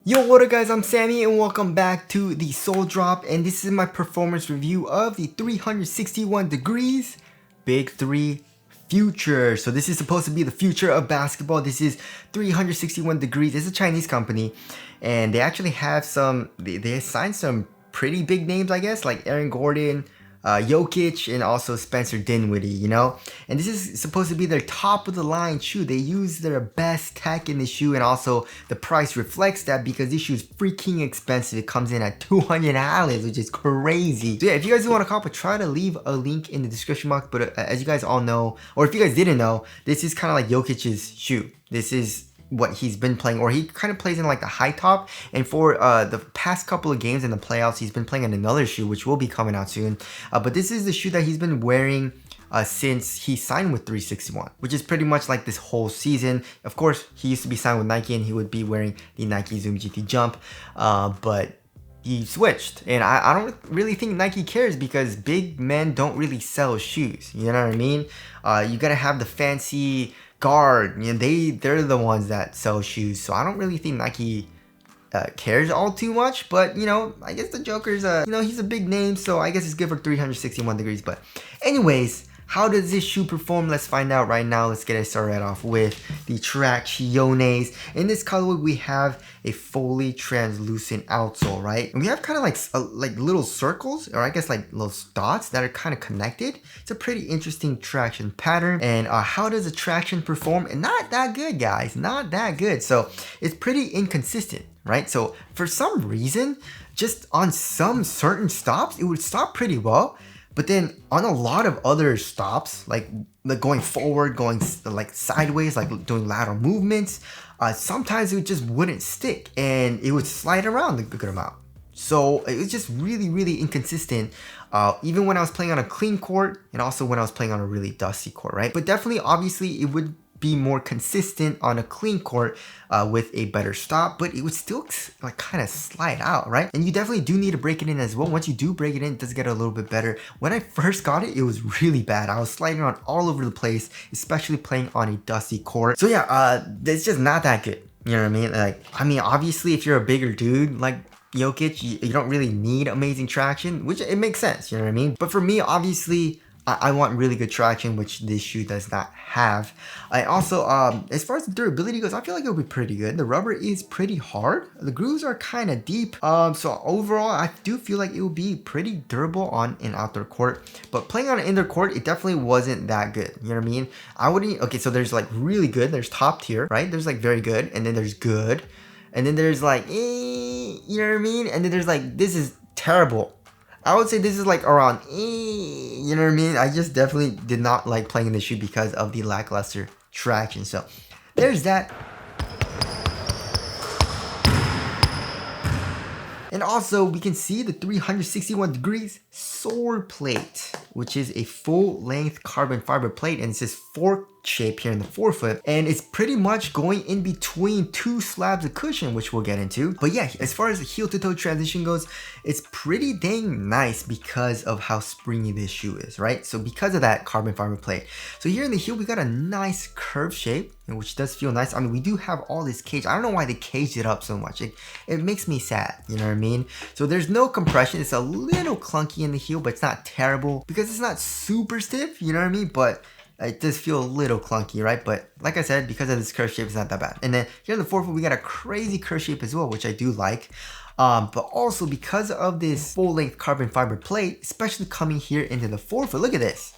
Yo, what up guys, I'm Sammy and welcome back to the Soul Drop, and this is my performance review of the 361 Degrees Big 3 Future. So this is supposed to be the future of basketball. This is 361 Degrees. It's a Chinese company and they actually have they signed some pretty big names, I guess, like Aaron Gordon, Jokic, and also Spencer Dinwiddie, you know? And this is supposed to be their top of the line shoe. They use their best tech in the shoe, and also the price reflects that because this shoe is freaking expensive. It comes in at $200, which is crazy. So yeah, if you guys do want to cop, try to leave a link in the description box. But as you guys all know, or if you guys didn't know, this is kind of like Jokic's shoe. This is what he's been playing, or he kind of plays in like the high top, and for the past couple of games in the playoffs he's been playing in another shoe which will be coming out soon, but this is the shoe that he's been wearing since he signed with 361, which is pretty much like this whole season. Of course, he used to be signed with Nike and he would be wearing the Nike Zoom GT Jump, but he switched, and I don't really think Nike cares because big men don't really sell shoes, you know what I mean? You gotta have the fancy guard, you know, they're the ones that sell shoes, so I don't really think Nike cares all too much. But you know, I guess the Joker's you know, he's a big name, so I guess it's good for 361 degrees. But anyways, how does this shoe perform? Let's find out right now. Let's get it started off with the Tracciones. In this colorway, we have a fully translucent outsole, right? And we have kind of like little circles, or I guess like little dots that are kind of connected. It's a pretty interesting traction pattern. And how does the traction perform? And not that good, guys, not that good. So it's pretty inconsistent, right? So for some reason, just on some certain stops, it would stop pretty well. But then on a lot of other stops, like going forward, going like sideways, like doing lateral movements, sometimes it just wouldn't stick and it would slide around a good amount. So it was just really inconsistent, even when I was playing on a clean court and also when I was playing on a really dusty court, right? But definitely, obviously, it would be more consistent on a clean court with a better stop, but it would still like kind of slide out, right? And you definitely do need to break it in as well. Once you do break it in, it does get a little bit better. When I first got it, it was really bad. I was sliding around all over the place, especially playing on a dusty court. So yeah, it's just not that good. You know what I mean? Like, I mean, obviously, if you're a bigger dude like Jokic, you don't really need amazing traction, which it makes sense. You know what I mean? But for me, obviously, I want really good traction, which this shoe does not have. I also, as far as the durability goes, I feel like it'll be pretty good. The rubber is pretty hard. The grooves are kind of deep. So overall, I do feel like it will be pretty durable on an outdoor court. But playing on an indoor court, it definitely wasn't that good. You know what I mean? I wouldn't. Okay, so there's like really good. There's top tier, right? There's like very good, and then there's good, and then there's like, you know what I mean? And then there's like, this is terrible. I would say this is like around, you know what I mean? I just definitely did not like playing in the shoe because of the lackluster traction. So there's that. And also, we can see the 361 degrees sword plate, which is a full-length carbon fiber plate, and it's this fork shape here in the forefoot, and it's pretty much going in between two slabs of cushion, which we'll get into. But yeah, as far as the heel to toe transition goes, it's pretty dang nice because of how springy this shoe is, right? So because of that carbon fiber plate. So here in the heel, we got a nice curve shape, which does feel nice. I mean, we do have all this cage. I don't know why they caged it up so much. It makes me sad, you know what I mean? So there's no compression. It's a little clunky in the heel, but it's not terrible because it's not super stiff, you know what I mean? But it does feel a little clunky, right? But like I said, because of this curve shape, it's not that bad. And then here in the forefoot, we got a crazy curve shape as well, which I do like. But also because of this full-length carbon fiber plate, especially coming here into the forefoot, look at this.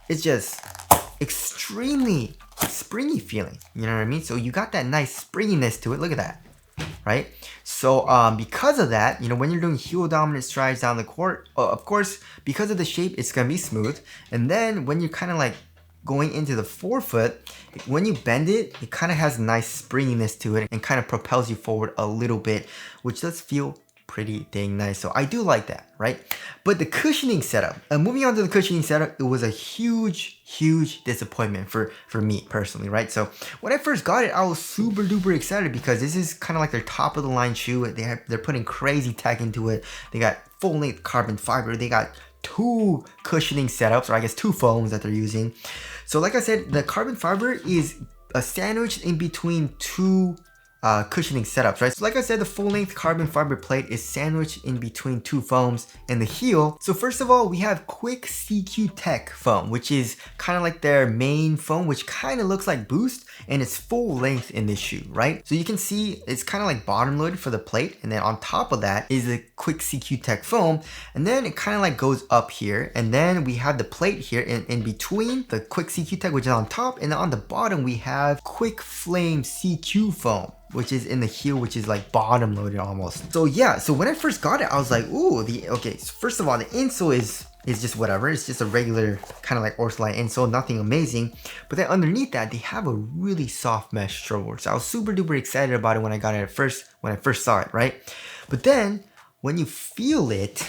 It's just extremely springy feeling, you know what I mean? So you got that nice springiness to it. Look at that, right? So because of that, you know, when you're doing heel dominant strides down the court, of course, because of the shape, it's gonna be smooth. And then when you're kind of like going into the forefoot, when you bend it, it kind of has nice springiness to it and kind of propels you forward a little bit, which does feel pretty dang nice. So I do like that, right? But the cushioning setup, moving on to the cushioning setup, it was a huge disappointment for me personally, right? So when I first got it, I was super duper excited because this is kind of like their top of the line shoe. They're putting crazy tech into it. They got full length carbon fiber. They got two cushioning setups, or I guess two foams that they're using. So like I said, the carbon fiber is a sandwich in between two cushioning setups, right? So like I said, the full-length carbon fiber plate is sandwiched in between two foams in the heel. So first of all, we have Quick CQ Tech foam, which is kind of like their main foam, which kind of looks like Boost, and it's full length in this shoe, right? So you can see it's kind of like bottom loaded for the plate, and then on top of that is the Quick CQ Tech foam, and then it kind of like goes up here, and then we have the plate here in between the Quick CQ Tech, which is on top, and then on the bottom we have Quick Flame CQ foam, which is in the heel, which is like bottom loaded almost. So yeah, so when I first got it, I was like, ooh, okay, so first of all, the insole is just whatever. It's just a regular kind of like Ortholite insole, nothing amazing. But then underneath that, they have a really soft mesh stroke. So I was super duper excited about it when I got it when I first saw it, right? But then when you feel it,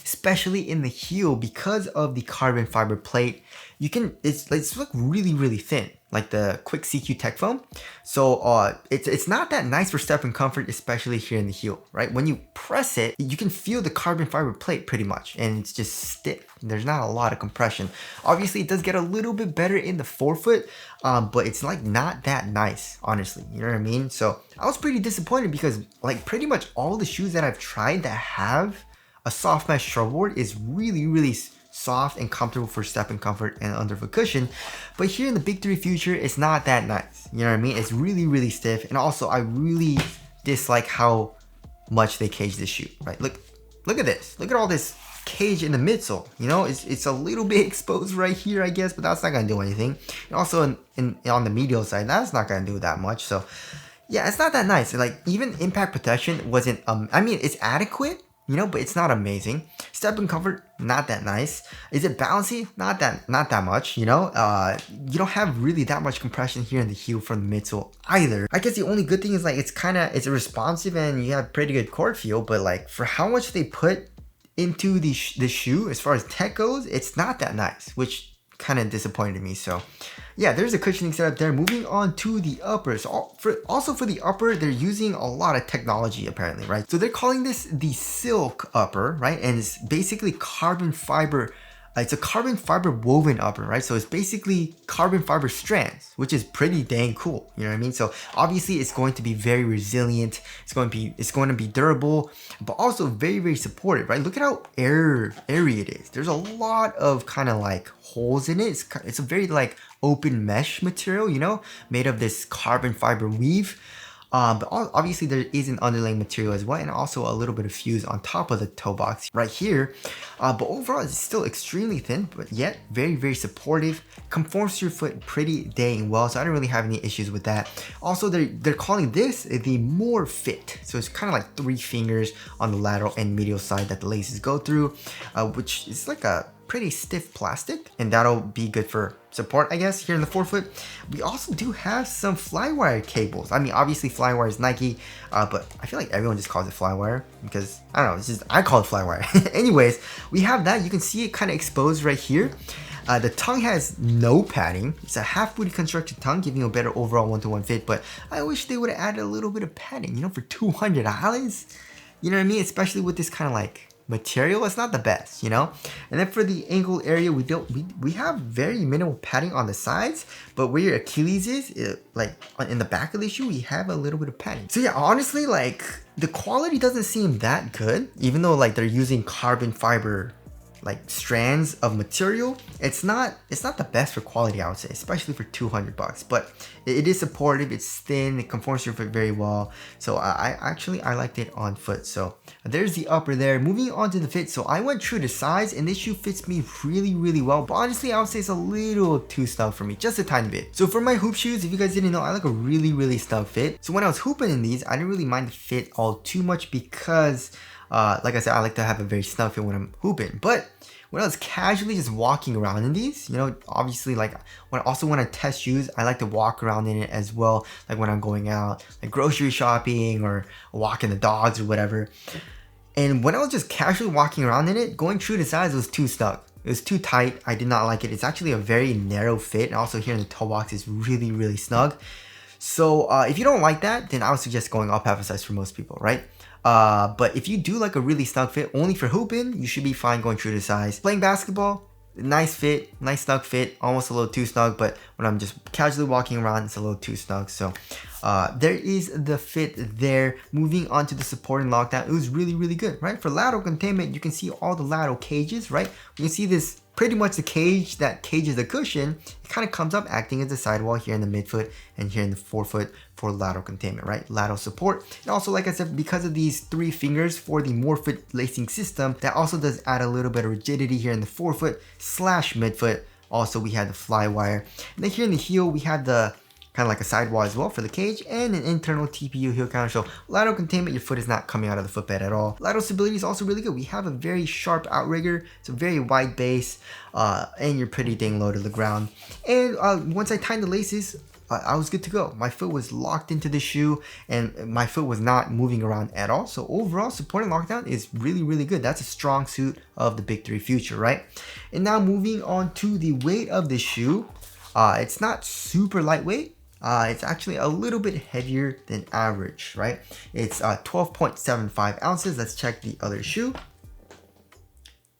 especially in the heel, because of the carbon fiber plate, you can, it's like really thin, like the Quick CQ Tech foam. So it's not that nice for step and comfort, especially here in the heel, right? When you press it, you can feel the carbon fiber plate pretty much, and it's just stiff. There's not a lot of compression. Obviously, it does get a little bit better in the forefoot, but it's like not that nice, honestly. You know what I mean? So I was pretty disappointed because like pretty much all the shoes that I've tried that have a soft mesh struggle board is really soft and comfortable for step and comfort and underfoot cushion. But here in the Big 3 Future, it's not that nice. You know what I mean? It's really stiff. And also I really dislike how much they cage this shoe, right? Look at this. Look at all this cage in the midsole. You know, it's a little bit exposed right here, I guess, but that's not gonna do anything. And also on the medial side, that's not gonna do that much. So yeah, it's not that nice. Like even impact protection wasn't, I mean, it's adequate, you know, but it's not amazing. Step and comfort, not that nice. Is it bouncy? Not that much, you know. You don't have really that much compression here in the heel from the midsole either. I guess the only good thing is like it's responsive and you have pretty good cord feel, but like for how much they put into the shoe as far as tech goes, it's not that nice, which kind of disappointed me. So yeah, there's a cushioning setup there. Moving on to the upper. So also for the upper, they're using a lot of technology apparently, right? So they're calling this the silk upper, right? And it's basically carbon fiber. It's a carbon fiber woven upper, right? So it's basically carbon fiber strands, which is pretty dang cool. You know what I mean? So obviously it's going to be very resilient. It's going to be durable, but also very supportive, right? Look at how airy it is. There's a lot of kind of like holes in it. It's a very like open mesh material, you know, made of this carbon fiber weave. But obviously there is an underlaying material as well, and also a little bit of fuse on top of the toe box right here. But overall it's still extremely thin, but yet very supportive. Conforms to your foot pretty dang well, so I don't really have any issues with that. Also, they're calling this the More Fit. So it's kind of like 3 fingers on the lateral and medial side that the laces go through, which is like a pretty stiff plastic, and that'll be good for support, I guess, here in the forefoot. We also do have some Flywire cables. I mean, obviously Flywire is Nike, but I feel like everyone just calls it Flywire because I don't know, it's just, I call it Flywire. Anyways, we have that. You can see it kind of exposed right here. The tongue has no padding. It's a half booty constructed tongue, giving you a better overall one-to-one fit, but I wish they would have added a little bit of padding, you know, for $200. You know what I mean? Especially with this kind of like material, it's not the best, you know. And then for the ankle area, we have very minimal padding on the sides, but where your Achilles is, like in the back of the shoe, we have a little bit of padding. So yeah, honestly, like the quality doesn't seem that good, even though like they're using carbon fiber like strands of material. It's not the best for quality, I would say, especially for $200. But it is supportive, it's thin, it conforms to your foot very well. So I liked it on foot. So there's the upper there. Moving on to the fit. So I went true to size, and this shoe fits me really well. But honestly, I would say it's a little too snug for me, just a tiny bit. So for my hoop shoes, if you guys didn't know, I like a really snug fit. So when I was hooping in these, I didn't really mind the fit all too much because like I said, I like to have a very snug fit when I'm hooping. But when I was casually just walking around in these, you know, obviously like when I test shoes, I like to walk around in it as well. Like when I'm going out, like grocery shopping or walking the dogs or whatever. And when I was just casually walking around in it, going true to size, was too snug. It was too tight. I did not like it. It's actually a very narrow fit. And also here in the toe box is really snug. So if you don't like that, then I would suggest going up half a size for most people, right? But if you do like a really snug fit only for hooping, you should be fine going true to size. Playing basketball, nice fit, nice snug fit, almost a little too snug, but when I'm just casually walking around, it's a little too snug. So there is the fit there. Moving on to the support and lockdown, it was really good, right? For lateral containment, you can see all the lateral cages, right? You can see this pretty much the cage that cages the cushion. It kind of comes up acting as a sidewall here in the midfoot and here in the forefoot for lateral containment, right? Lateral support. And also, like I said, because of these 3 fingers for the Morphoot lacing system, that also does add a little bit of rigidity here in the forefoot / midfoot. Also, we had the fly wire. And then here in the heel, we had the kind of like a sidewall as well for the cage and an internal TPU heel counter. So lateral containment, your foot is not coming out of the footbed at all. Lateral stability is also really good. We have a very sharp outrigger. It's a very wide base and you're pretty dang low to the ground. And once I tightened the laces, I was good to go. My foot was locked into the shoe and my foot was not moving around at all. So overall, support and lockdown is really good. That's a strong suit of the Big 3 Future, right? And now moving on to the weight of the shoe. It's not super lightweight. It's actually a little bit heavier than average, right? It's 12.75 ounces. Let's check the other shoe.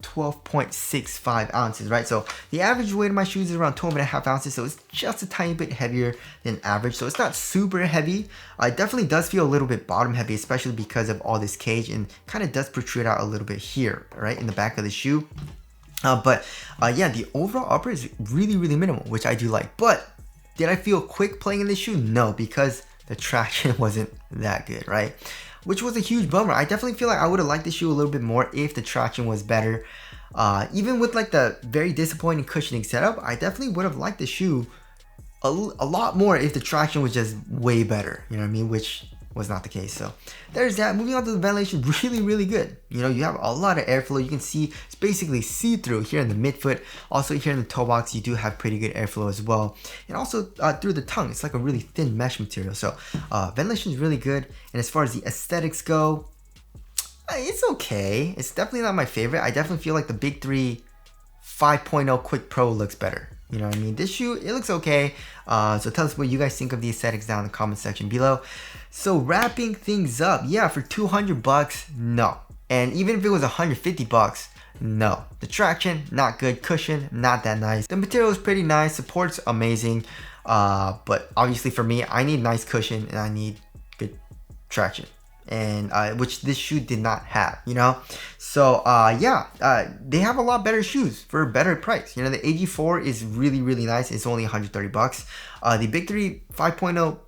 12.65 ounces, right? So the average weight of my shoes is around 12.5 ounces. So it's just a tiny bit heavier than average. So it's not super heavy. It definitely does feel a little bit bottom heavy, especially because of all this cage and kind of does protrude out a little bit here, right? In the back of the shoe. But yeah, the overall upper is really minimal, which I do like. But did I feel quick playing in this shoe? No, because the traction wasn't that good, right? Which was a huge bummer. I definitely feel like I would have liked the shoe a little bit more if the traction was better. Even with like the very disappointing cushioning setup, I definitely would have liked the shoe a lot more if the traction was just way better, you know what I mean? Which was not the case. So there's that. Moving on to the ventilation, really good. You know, you have a lot of airflow. You can see it's basically see-through here in the midfoot. Also here in the toe box, you do have pretty good airflow as well. And also through the tongue, it's like a really thin mesh material. So ventilation is really good. And as far as the aesthetics go, it's okay. It's definitely not my favorite. I definitely feel like the Big 3 5.0 Quick Pro looks better. You know what I mean? This shoe, it looks okay. So tell us what you guys think of the aesthetics down in the comment section below. So wrapping things up, yeah, for 200 bucks, no. And even if it was 150 bucks, no. The traction, not good. Cushion, not that nice. The material is pretty nice. Support's amazing. But obviously for me, I need nice cushion and I need good traction. And which this shoe did not have, you know. So yeah, they have a lot better shoes for a better price. You know, the AG4 is really nice. It's only 130 bucks. The Big 3 5.0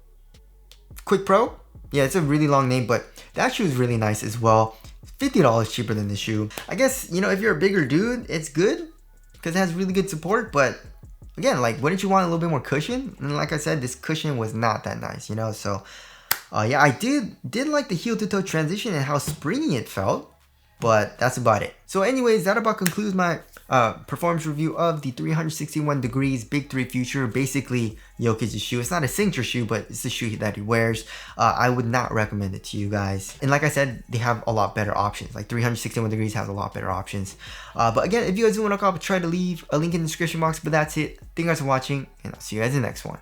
Quick Pro, yeah, it's a really long name, but that shoe is really nice as well. $50 cheaper than this shoe. I guess, you know, if you're a bigger dude, it's good because it has really good support. But again, like, wouldn't you want a little bit more cushion? And like I said, this cushion was not that nice, you know. So yeah, I did like the heel to toe transition and how springy it felt, but that's about it. So anyways, that about concludes my performance review of the 361 Degrees Big 3 Future. Basically Jokic's shoe. It's not a signature shoe, but it's a shoe that he wears. I would not recommend it to you guys. And like I said, they have a lot better options. Like 361 Degrees has a lot better options. But again, if you guys do want to call, try to leave a link in the description box. But that's it. Thank you guys for watching, and I'll see you guys in the next one.